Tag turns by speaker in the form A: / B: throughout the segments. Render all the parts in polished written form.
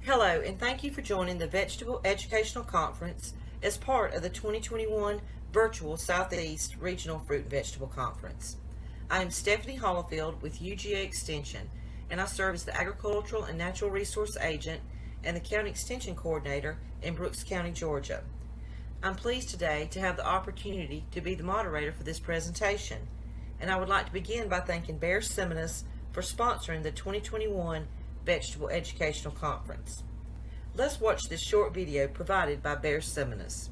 A: Hello, and thank you for joining the Vegetable Educational Conference as part of the 2021 Virtual Southeast Regional Fruit and Vegetable Conference. I am Stephanie Hollifield with UGA Extension, and I serve as the Agricultural and Natural Resource Agent and the County Extension Coordinator in Brooks County, Georgia. I'm pleased today to have the opportunity to be the moderator for this presentation, and I would like to begin by thanking Bear Seminis for sponsoring the 2021 Vegetable Educational Conference. Let's watch this short video provided by Bear Seminis.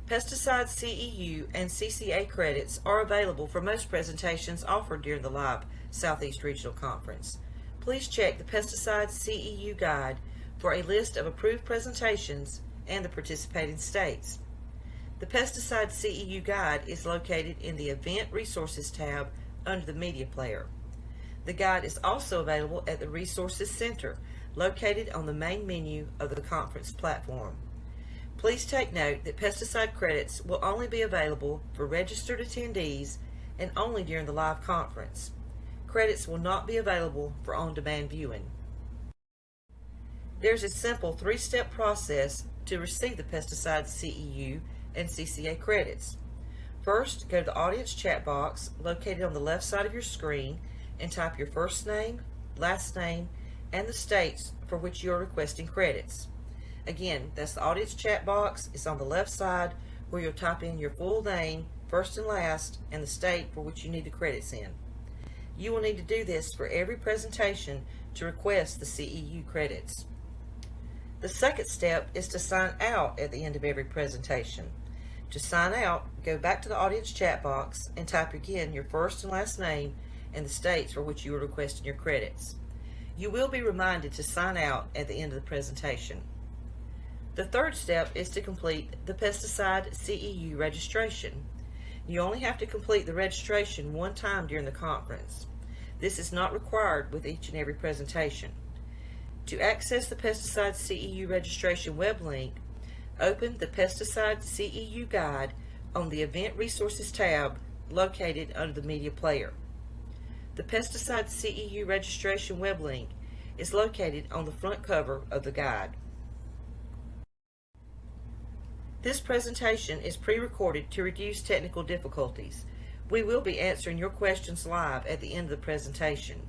A: Pesticide CEU and CCA credits are available for most presentations offered during the live Southeast Regional Conference. Please check the Pesticide CEU guide for a list of approved presentations and the participating states. The Pesticide CEU guide is located in the Event Resources tab under the Media Player. The guide is also available at the Resources Center, located on the main menu of the conference platform. Please take note that pesticide credits will only be available for registered attendees and only during the live conference. Credits will not be available for on-demand viewing. There's a simple three-step process to receive the pesticide CEU and CCA credits. First, go to the audience chat box located on the left side of your screen and type your first name, last name, and the states for which you are requesting credits. Again, that's the audience chat box. It's on the left side where you'll type in your full name, first and last, and the state for which you need the credits in. You will need to do this for every presentation to request the CEU credits. The second step is to sign out at the end of every presentation. To sign out, go back to the audience chat box and type again your first and last name and the states for which you are requesting your credits. You will be reminded to sign out at the end of the presentation. The third step is to complete the Pesticide CEU registration. You only have to complete the registration one time during the conference. This is not required with each and every presentation. To access the Pesticide CEU registration web link, open the Pesticide CEU guide on the Event Resources tab located under the Media Player. The Pesticide CEU registration web link is located on the front cover of the guide. This presentation is pre-recorded to reduce technical difficulties. We will be answering your questions live at the end of the presentation.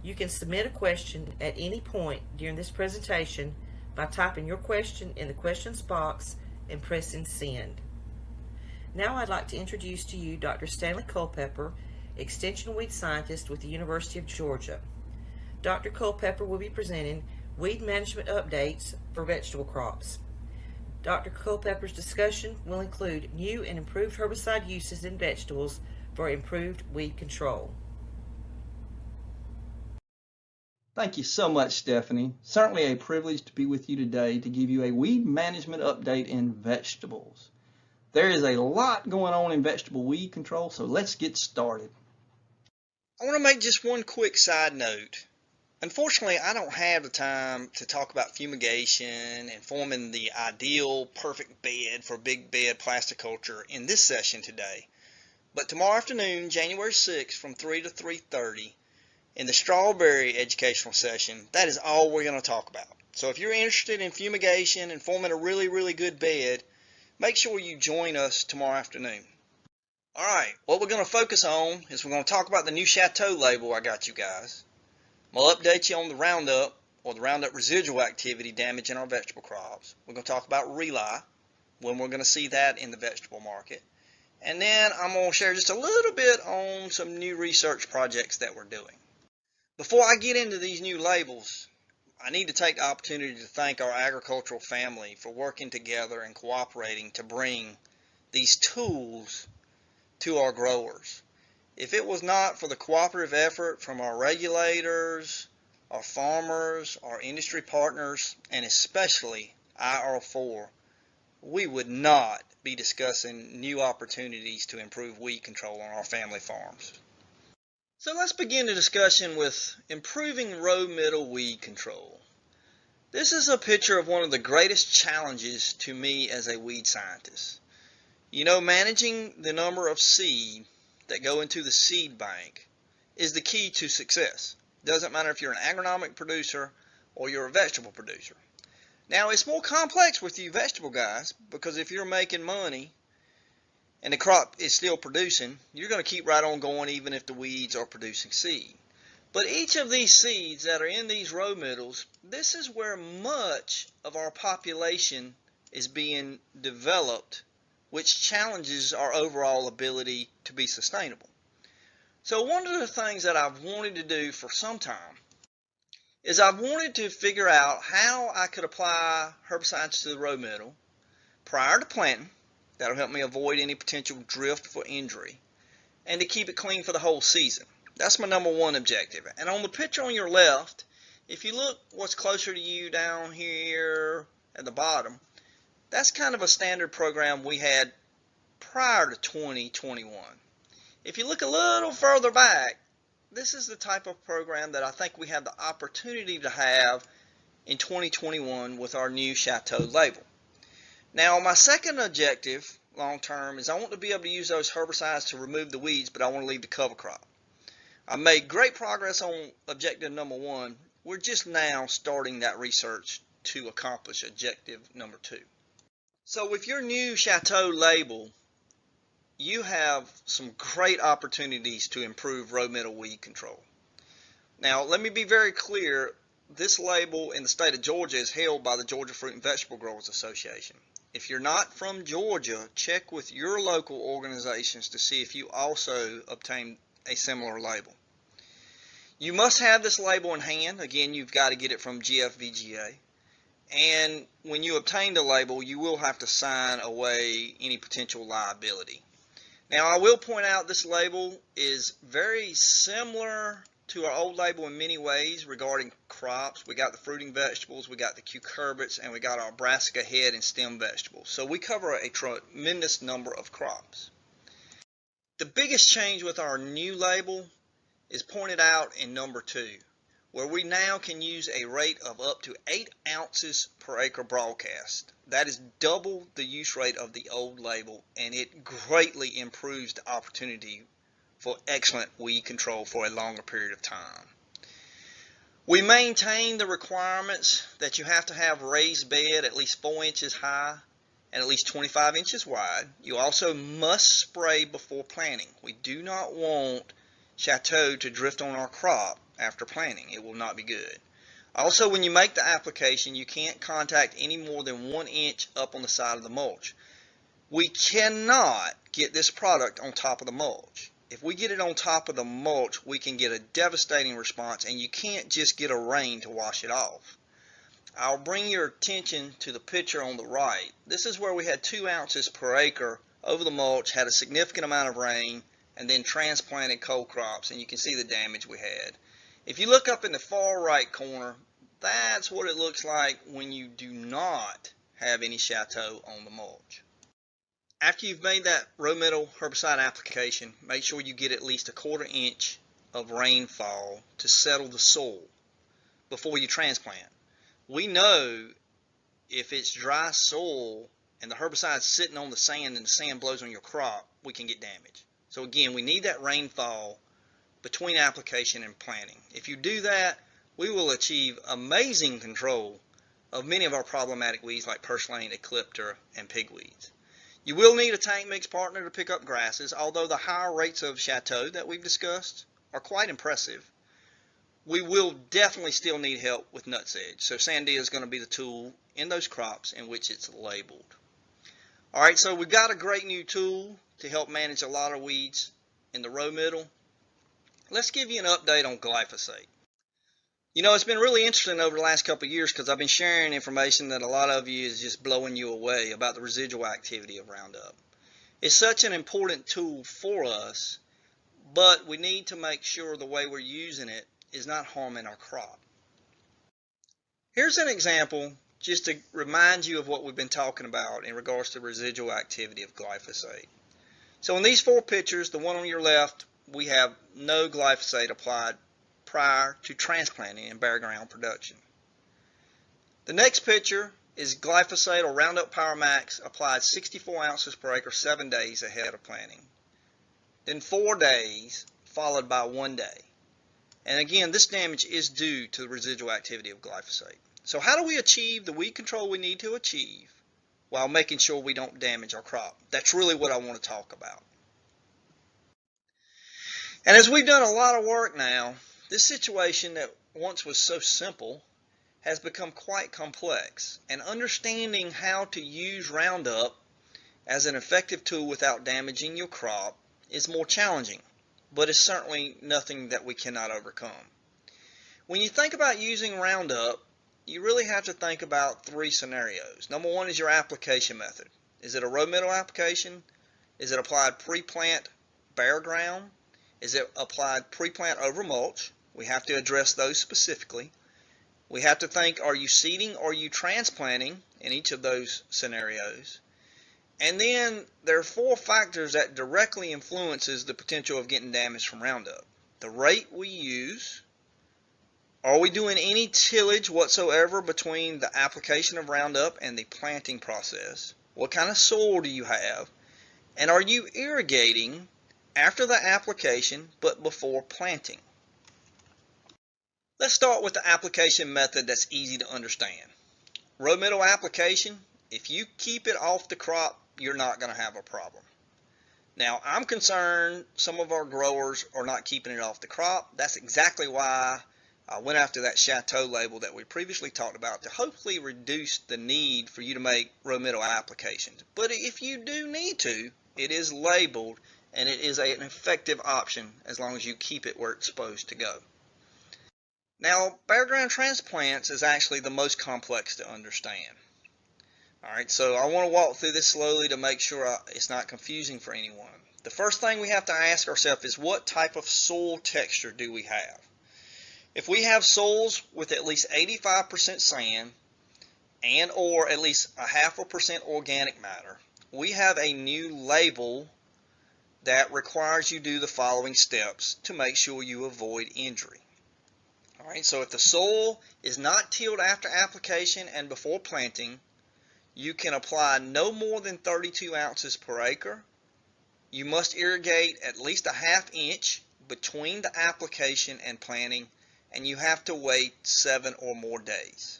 A: You can submit a question at any point during this presentation by typing your question in the questions box and pressing send. Now I'd like to introduce to you Dr. Stanley Culpepper, Extension Weed Scientist with the University of Georgia. Dr. Culpepper will be presenting weed management updates for vegetable crops. Dr. Culpepper's discussion will include new and improved herbicide uses in vegetables for improved weed control.
B: Thank you so much, Stephanie. Certainly a privilege to be with you today to give you a weed management update in vegetables. There is a lot going on in vegetable weed control, so let's get started.
C: I want to make just one quick side note. Unfortunately, I don't have the time to talk about fumigation and forming the ideal perfect bed for big bed plasticulture in this session today. But tomorrow afternoon, January 6th, from 3 to 3:30, in the strawberry educational session, that is all we're going to talk about. So if you're interested in fumigation and forming a really good bed, make sure you join us tomorrow afternoon. Alright, what we're going to focus on is we're going to talk about the new Chateau label I got you guys. I'll update you on the Roundup, or the Roundup residual activity damage in our vegetable crops. We're going to talk about Rely, when we're going to see that in the vegetable market. And then I'm going to share just a little bit on some new research projects that we're doing. Before I get into these new labels, I need to take the opportunity to thank our agricultural family for working together and cooperating to bring these tools to our growers. If it was not for the cooperative effort from our regulators, our farmers, our industry partners, and especially IR4, we would not be discussing new opportunities to improve weed control on our family farms. So let's begin the discussion with improving row middle weed control. This is a picture of one of the greatest challenges to me as a weed scientist. You know, managing the number of seed that go into the seed bank is the key to success. Doesn't matter if you're an agronomic producer or you're a vegetable producer. Now, it's more complex with you vegetable guys, because if you're making money and the crop is still producing, you're going to keep right on going even if the weeds are producing seed. But each of these seeds that are in these row middles, this is where much of our population is being developed, which challenges our overall ability to be sustainable. So one of the things that I've wanted to do for some time is I've wanted to figure out how I could apply herbicides to the row middle prior to planting. That'll help me avoid any potential drift for injury, and to keep it clean for the whole season. That's my number one objective. And on the picture on your left, if you look what's closer to you down here at the bottom, that's kind of a standard program we had prior to 2021. If you look a little further back, this is the type of program that I think we have the opportunity to have in 2021 with our new Chateau label. Now, my second objective long term is I want to be able to use those herbicides to remove the weeds, but I want to leave the cover crop. I made great progress on objective number one. We're just now starting that research to accomplish objective number two. So with your new Chateau label, you have some great opportunities to improve row middle weed control. Now, let me be very clear. This label in the state of Georgia is held by the Georgia Fruit and Vegetable Growers Association. If you're not from Georgia, check with your local organizations to see if you also obtain a similar label. You must have this label in hand. Again, you've got to get it from GFVGA. And when you obtain the label, you will have to sign away any potential liability. Now, I will point out this label is very similar to our old label in many ways regarding crops. We got the fruiting vegetables, we got the cucurbits, and we got our brassica head and stem vegetables. So we cover a tremendous number of crops. The biggest change with our new label is pointed out in number 2, where we now can use a rate of up to 8 ounces per acre broadcast. That is double the use rate of the old label, and it greatly improves the opportunity for excellent weed control for a longer period of time. We maintain the requirements that you have to have raised bed at least 4 inches high and at least 25 inches wide. You also must spray before planting. We do not want Chateau to drift on our crop after planting. It will not be good. Also, when you make the application, you can't contact any more than 1 inch up on the side of the mulch. We cannot get this product on top of the mulch. If we get it on top of the mulch, we can get a devastating response, and you can't just get a rain to wash it off. I'll bring your attention to the picture on the right. This is where we had 2 ounces per acre over the mulch, had a significant amount of rain, and then transplanted cold crops, and you can see the damage we had. If you look up in the far right corner, that's what it looks like when you do not have any Chateau on the mulch. After you've made that row middle herbicide application, make sure you get at least a 1/4 inch of rainfall to settle the soil before you transplant. We know if it's dry soil and the herbicide's sitting on the sand and the sand blows on your crop, we can get damage. So again, we need that rainfall between application and planting. If you do that, we will achieve amazing control of many of our problematic weeds like purslane, ecliptor, and pigweeds. You will need a tank mix partner to pick up grasses, although the higher rates of Chateau that we've discussed are quite impressive. We will definitely still need help with nutsedge, so Sandia is going to be the tool in those crops in which it's labeled. Alright, so we've got a great new tool to help manage a lot of weeds in the row middle. Let's give you an update on glyphosate. You know, it's been really interesting over the last couple of years because I've been sharing information that a lot of you is just blowing you away about the residual activity of Roundup. It's such an important tool for us, but we need to make sure the way we're using it is not harming our crop. Here's an example just to remind you of what we've been talking about in regards to residual activity of glyphosate. So in these 4 pictures, the one on your left, we have no glyphosate applied prior to transplanting in bare ground production. The next picture is glyphosate or Roundup Power Max applied 64 ounces per acre 7 days ahead of planting. Then 4 days followed by 1 day. And again, this damage is due to the residual activity of glyphosate. So how do we achieve the weed control we need to achieve while making sure we don't damage our crop? That's really what I want to talk about. And as we've done a lot of work now, this situation that once was so simple has become quite complex. And understanding how to use Roundup as an effective tool without damaging your crop is more challenging, but it's certainly nothing that we cannot overcome. When you think about using Roundup, you really have to think about 3 scenarios. Number 1 is your application method. Is it a row middle application? Is it applied pre-plant bare ground? Is it applied pre-plant over mulch? We have to address those specifically. We have to think, are you seeding or are you transplanting in each of those scenarios? And then there are 4 factors that directly influences the potential of getting damage from Roundup. The rate we use. Are we doing any tillage whatsoever between the application of Roundup and the planting process? What kind of soil do you have? And are you irrigating after the application but before planting? Let's start with the application method that's easy to understand. Row middle application, if you keep it off the crop, you're not going to have a problem. Now, I'm concerned some of our growers are not keeping it off the crop. That's exactly why I went after that Chateau label that we previously talked about to hopefully reduce the need for you to make row middle applications. But if you do need to, it is labeled and it is an effective option as long as you keep it where it's supposed to go. Now, bare ground transplants is actually the most complex to understand. Alright, so I want to walk through this slowly to make sure it's not confusing for anyone. The first thing we have to ask ourselves is what type of soil texture do we have? If we have soils with at least 85% sand and or at least 0.5% organic matter, we have a new label that requires you do the following steps to make sure you avoid injury. Alright, so if the soil is not tilled after application and before planting, you can apply no more than 32 ounces per acre. You must irrigate at least 1/2 inch between the application and planting, and you have to wait 7 or more days.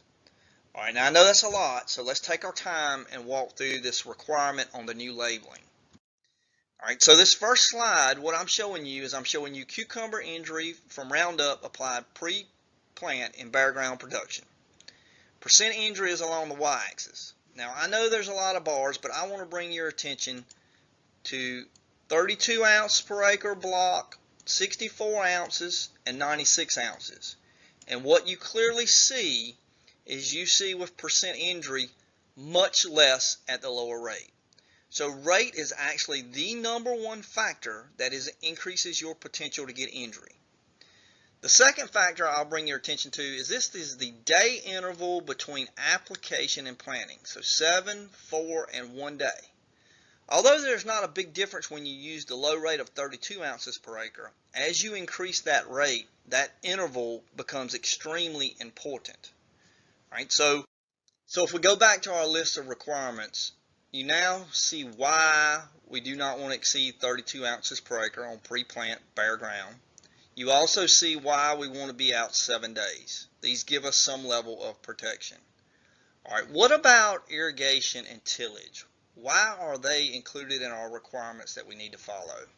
C: Alright, now I know that's a lot, so let's take our time and walk through this requirement on the new labeling. Alright, so this first slide, what I'm showing you is I'm showing you cucumber injury from Roundup applied pre-plant in bare ground production. Percent injury is along the y-axis. Now I know there's a lot of bars, but I want to bring your attention to 32 ounce per acre block, 64 ounces, and 96 ounces. And what you clearly see is you see with percent injury much less at the lower rate. So rate is actually the #1 factor that increases your potential to get injury. The second factor I'll bring your attention to is this is the day interval between application and planting. So 7, 4, and 1 day. Although there's not a big difference when you use the low rate of 32 ounces per acre, as you increase that rate, that interval becomes extremely important. Right? So if we go back to our list of requirements, you now see why we do not want to exceed 32 ounces per acre on pre-plant bare ground. You also see why we want to be out 7 days. These give us some level of protection. All right, what about irrigation and tillage? Why are they included in our requirements that we need to follow?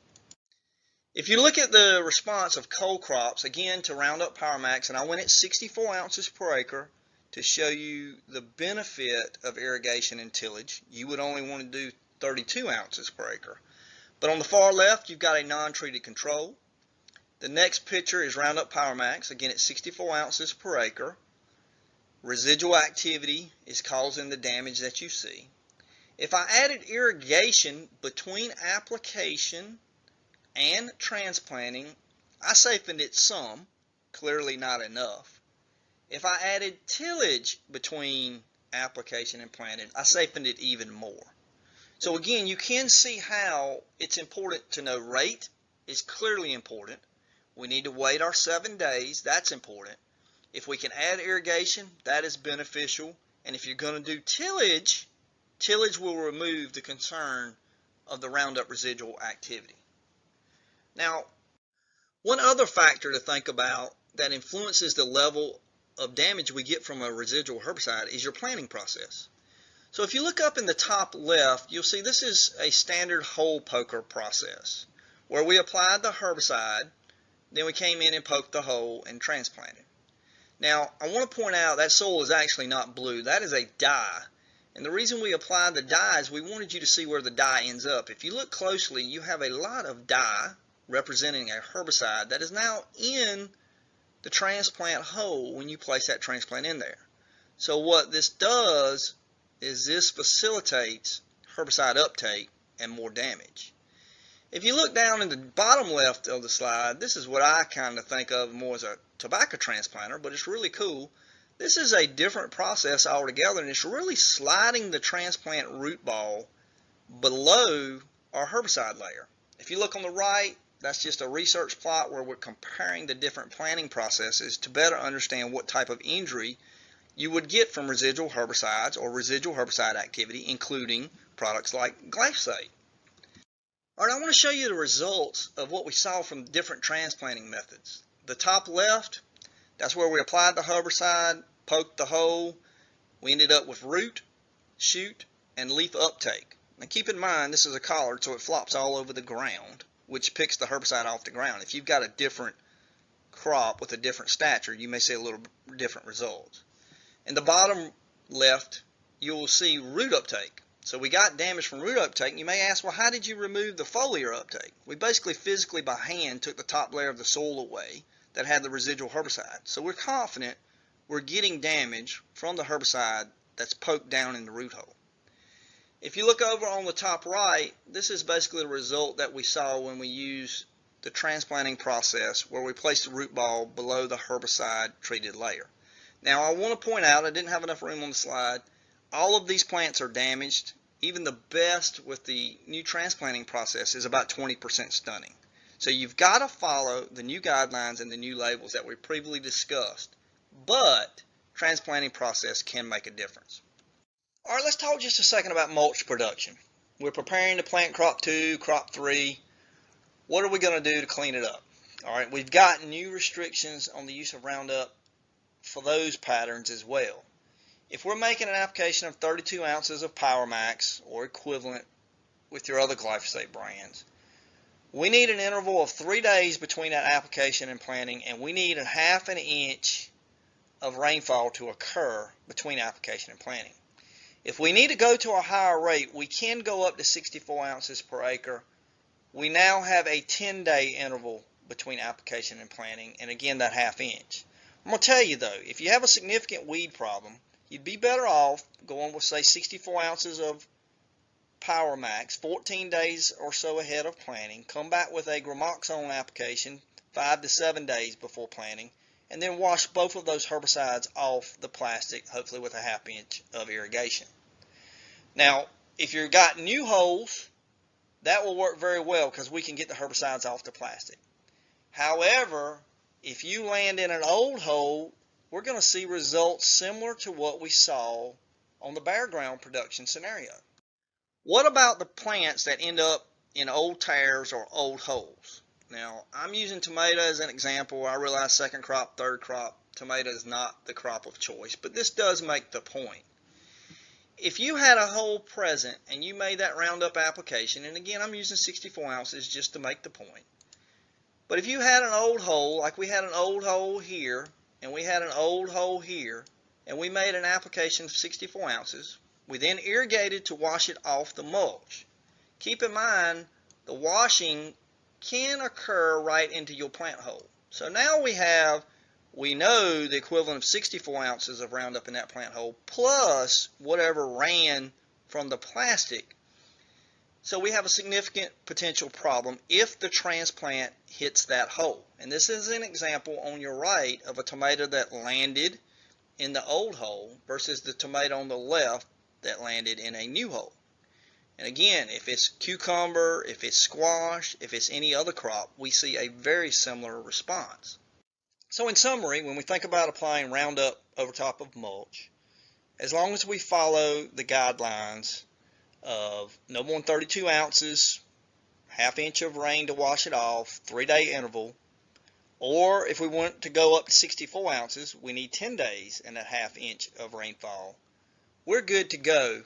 C: If you look at the response of cold crops, again to Roundup Power Max, and I went at 64 ounces per acre to show you the benefit of irrigation and tillage. You would only want to do 32 ounces per acre. But on the far left, you've got a non-treated control. The next picture is Roundup Power Max, again at 64 ounces per acre. Residual activity is causing the damage that you see. If I added irrigation between application and transplanting, I safened it some, clearly not enough. If I added tillage between application and planting, I safened it even more. So again, you can see how it's important to know rate is clearly important. We need to wait our 7 days. That's important. If we can add irrigation, that is beneficial. And if you're going to do tillage, tillage will remove the concern of the Roundup residual activity. Now, one other factor to think about that influences the level of damage we get from a residual herbicide is your planting process. So if you look up in the top left, you'll see this is a standard hole poker process where we applied the herbicide, then we came in and poked the hole and transplanted. Now, I want to point out that soil is actually not blue. That is a dye. And the reason we applied the dye is we wanted you to see where the dye ends up. If you look closely, you have a lot of dye representing a herbicide that is now in the transplant hole when you place that transplant in there. So what this does is this facilitates herbicide uptake and more damage. If you look down in the bottom left of the slide, this is what I kind of think of more as a tobacco transplanter, but it's really cool. This is a different process altogether, and it's really sliding the transplant root ball below our herbicide layer. If you look on the right, that's just a research plot where we're comparing the different planting processes to better understand what type of injury you would get from residual herbicides or residual herbicide activity, including products like glyphosate. All right, I want to show you the results of what we saw from different transplanting methods. The top left, that's where we applied the herbicide, poked the hole. We ended up with root, shoot, and leaf uptake. Now keep in mind, this is a collard, so it flops all over the ground, which picks the herbicide off the ground. If you've got a different crop with a different stature, you may see a little different results. In the bottom left, you'll see root uptake. So we got damage from root uptake. You may ask, well, how did you remove the foliar uptake? We basically physically by hand took the top layer of the soil away that had the residual herbicide. So we're confident we're getting damage from the herbicide that's poked down in the root hole. If you look over on the top right, this is basically the result that we saw when we used the transplanting process where we placed the root ball below the herbicide treated layer. Now I want to point out, I didn't have enough room on the slide, all of these plants are damaged. Even the best with the new transplanting process is about 20% stunning. So you've got to follow the new guidelines and the new labels that we previously discussed, but transplanting process can make a difference. All right, let's talk just a second about mulch production. We're preparing to plant crop 2, crop 3. What are we going to do to clean it up? All right, we've got new restrictions on the use of Roundup for those patterns as well. If we're making an application of 32 ounces of Power Max or equivalent with your other glyphosate brands, we need an interval of 3 days between that application and planting, and we need a ½ inch of rainfall to occur between application and planting. If we need to go to a higher rate, we can go up to 64 ounces per acre. We now have a 10-day interval between application and planting, and again that ½ inch. I'm going to tell you though, if you have a significant weed problem, you'd be better off going with say 64 ounces of Power Max 14 days or so ahead of planting. Come back with a Gramoxone application 5 to 7 days before planting, and then wash both of those herbicides off the plastic, hopefully with a ½ inch of irrigation. Now, if you've got new holes, that will work very well because we can get the herbicides off the plastic. However, if you land in an old hole, we're going to see results similar to what we saw on the bare ground production scenario. What about the plants that end up in old tears or old holes? Now, I'm using tomato as an example. I realize second crop, third crop, tomato is not the crop of choice, but this does make the point. If you had a hole present and you made that Roundup application, and again I'm using 64 ounces just to make the point, but if you had an old hole, like we had an old hole here, and we had an old hole here, and we made an application of 64 ounces, we then irrigated to wash it off the mulch. Keep in mind, the washing can occur right into your plant hole. So now we know the equivalent of 64 ounces of Roundup in that plant hole, plus whatever ran from the plastic. So we have a significant potential problem if the transplant hits that hole. And this is an example on your right of a tomato that landed in the old hole versus the tomato on the left that landed in a new hole. And again, if it's cucumber, if it's squash, if it's any other crop, we see a very similar response. So in summary, when we think about applying Roundup over top of mulch, as long as we follow the guidelines of no more than 32 ounces, ½ inch of rain to wash it off, 3-day interval, or if we want to go up to 64 ounces, we need 10 days and a ½ inch of rainfall. We're good to go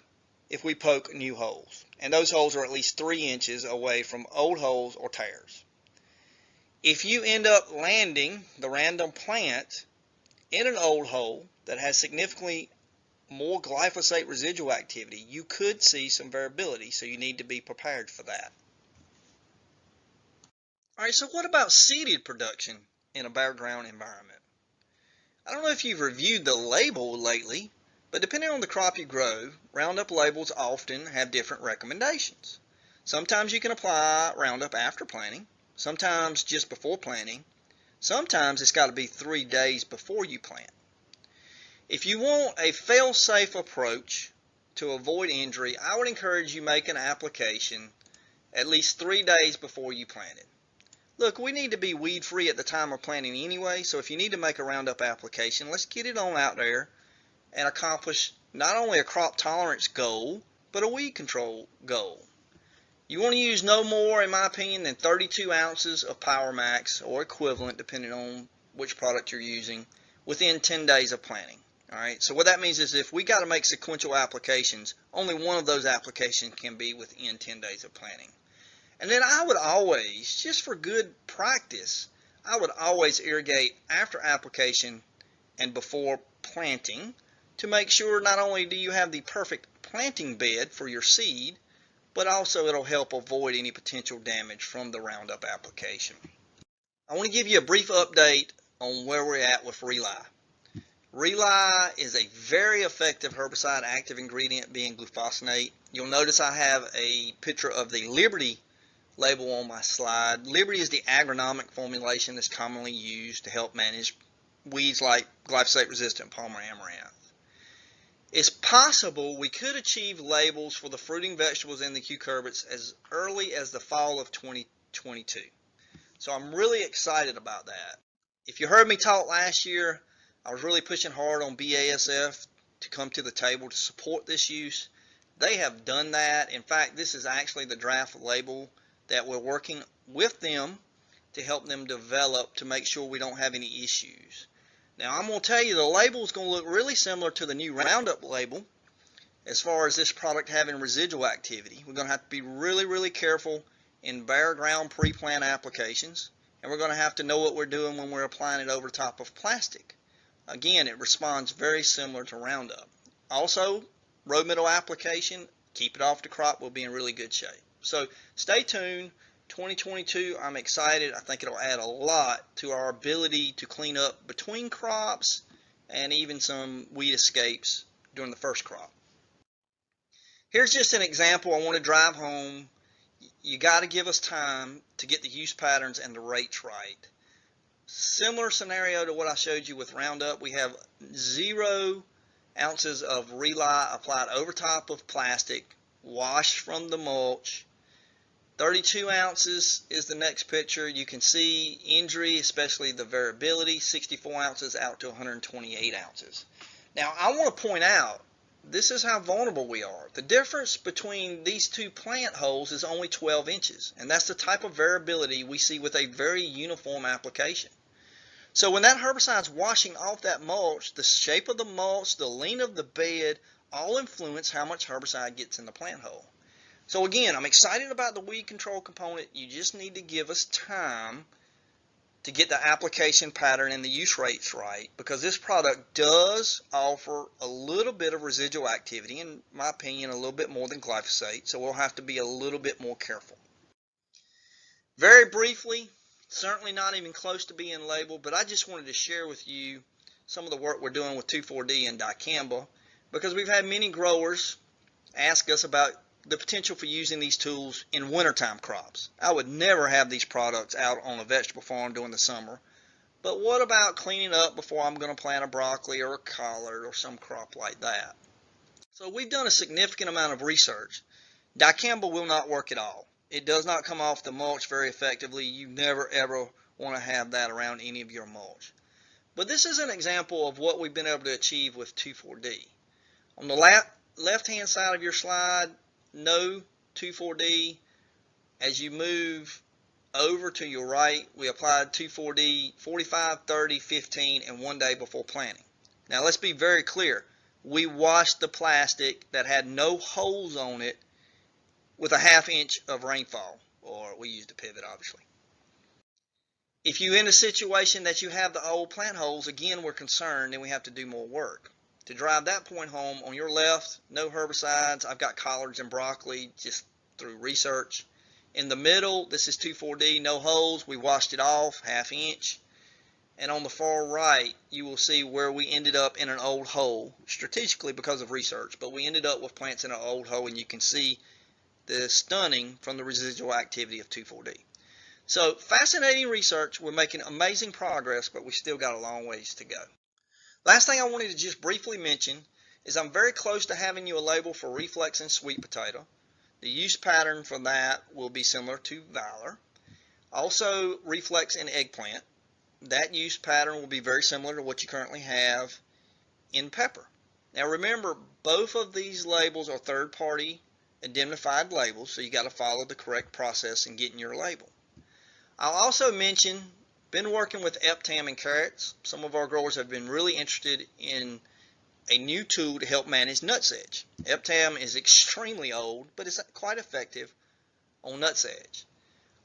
C: if we poke new holes, and those holes are at least 3 inches away from old holes or tears. If you end up landing the random plant in an old hole that has significantly more glyphosate residual activity, you could see some variability, so you need to be prepared for that. Alright, so what about seeded production in a bare ground environment? I don't know if you've reviewed the label lately, but depending on the crop you grow, Roundup labels often have different recommendations. Sometimes you can apply Roundup after planting, sometimes just before planting, sometimes it's got to be 3 days before you plant. If you want a fail-safe approach to avoid injury, I would encourage you make an application at least 3 days before you plant it. Look, we need to be weed-free at the time of planting anyway, so if you need to make a Roundup application, let's get it on out there and accomplish not only a crop tolerance goal, but a weed control goal. You want to use no more, in my opinion, than 32 ounces of Power Max or equivalent, depending on which product you're using, within 10 days of planting. Alright, so what that means is if we got to make sequential applications, only one of those applications can be within 10 days of planting. And then I would always, just for good practice, I would always irrigate after application and before planting to make sure not only do you have the perfect planting bed for your seed, but also it'll help avoid any potential damage from the Roundup application. I want to give you a brief update on where we're at with Rely. Rely is a very effective herbicide, active ingredient being glyphosate. You'll notice I have a picture of the Liberty label on my slide. Liberty is the agronomic formulation that's commonly used to help manage weeds like glyphosate resistant Palmer amaranth. It's possible we could achieve labels for the fruiting vegetables and the cucurbits as early as the fall of 2022. So I'm really excited about that. If you heard me talk last year, I was really pushing hard on BASF to come to the table to support this use. They have done that. In fact, this is actually the draft label that we're working with them to help them develop to make sure we don't have any issues. Now, I'm going to tell you the label is going to look really similar to the new Roundup label as far as this product having residual activity. We're going to have to be really, really careful in bare ground pre-plant applications, and we're going to have to know what we're doing when we're applying it over top of plastic. Again, it responds very similar to Roundup. Also, row middle application, keep it off the crop, we'll be in really good shape. So stay tuned. 2022, I'm excited. I think it'll add a lot to our ability to clean up between crops and even some weed escapes during the first crop. Here's just an example I want to drive home. You got to give us time to get the use patterns and the rates right. Similar scenario to what I showed you with Roundup. We have 0 ounces of Rely applied over top of plastic, washed from the mulch. 32 ounces is the next picture. You can see injury, especially the variability, 64 ounces out to 128 ounces. Now, I want to point out, this is how vulnerable we are. The difference between these two plant holes is only 12 inches, and that's the type of variability we see with a very uniform application. So when that herbicide's washing off that mulch, the shape of the mulch, the lean of the bed, all influence how much herbicide gets in the plant hole. So again, I'm excited about the weed control component. You just need to give us time to get the application pattern and the use rates right, because this product does offer a little bit of residual activity, in my opinion a little bit more than glyphosate, so we'll have to be a little bit more careful. Very briefly, certainly not even close to being labeled, but I just wanted to share with you some of the work we're doing with 2,4-D and dicamba, because we've had many growers ask us about the potential for using these tools in wintertime crops. I would never have these products out on a vegetable farm during the summer, But what about cleaning up before I'm going to plant a broccoli or a collard or some crop like that? So we've done a significant amount of research. Dicamba will not work at all. It does not come off the mulch very effectively. You never ever want to have that around any of your mulch. But this is an example of what we've been able to achieve with 2,4-D. On the left-hand side of your slide, no 2,4-D. As you move over to your right, we applied 2,4-D 45, 30, 15, and 1 day before planting. Now let's be very clear. We washed the plastic that had no holes on it with a ½ inch of rainfall, or we used a pivot obviously. If you're in a situation that you have the old plant holes, again we're concerned and we have to do more work. To drive that point home, on your left, no herbicides. I've got collards and broccoli just through research. In the middle, this is 2,4-D, no holes. We washed it off, ½ inch. And on the far right, you will see where we ended up in an old hole, strategically because of research, but we ended up with plants in an old hole, and you can see the stunning from the residual activity of 2,4-D. So fascinating research. We're making amazing progress, but we still got a long ways to go. Last thing I wanted to just briefly mention is I'm very close to having you a label for reflex and sweet potato. The use pattern for that will be similar to Valor. Also reflex and eggplant. That use pattern will be very similar to what you currently have in pepper. Now remember, both of these labels are third-party indemnified labels, so you got to follow the correct process in getting your label. I'll also mention, been working with Uptake and carrots. Some of our growers have been really interested in a new tool to help manage nutsedge. Uptake is extremely old, but it's quite effective on nutsedge.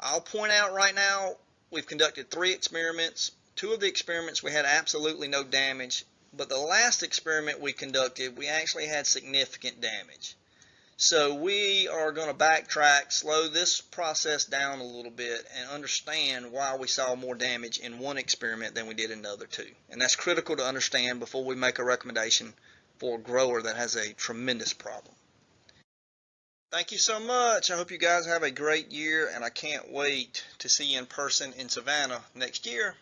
C: I'll point out right now, we've conducted 3 experiments. 2 of the experiments we had absolutely no damage, but the last experiment we conducted, we actually had significant damage. So we are going to backtrack, slow this process down a little bit, and understand why we saw more damage in one experiment than we did in the other 2. And that's critical to understand before we make a recommendation for a grower that has a tremendous problem. Thank you so much. I hope you guys have a great year, and I can't wait to see you in person in Savannah next year.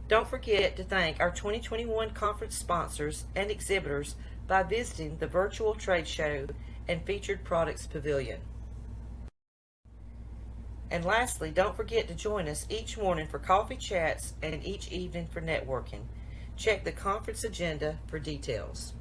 A: Don't forget to thank our 2021 conference sponsors and exhibitors by visiting the virtual trade show and featured products pavilion. And lastly, don't forget to join us each morning for coffee chats and each evening for networking. Check the conference agenda for details.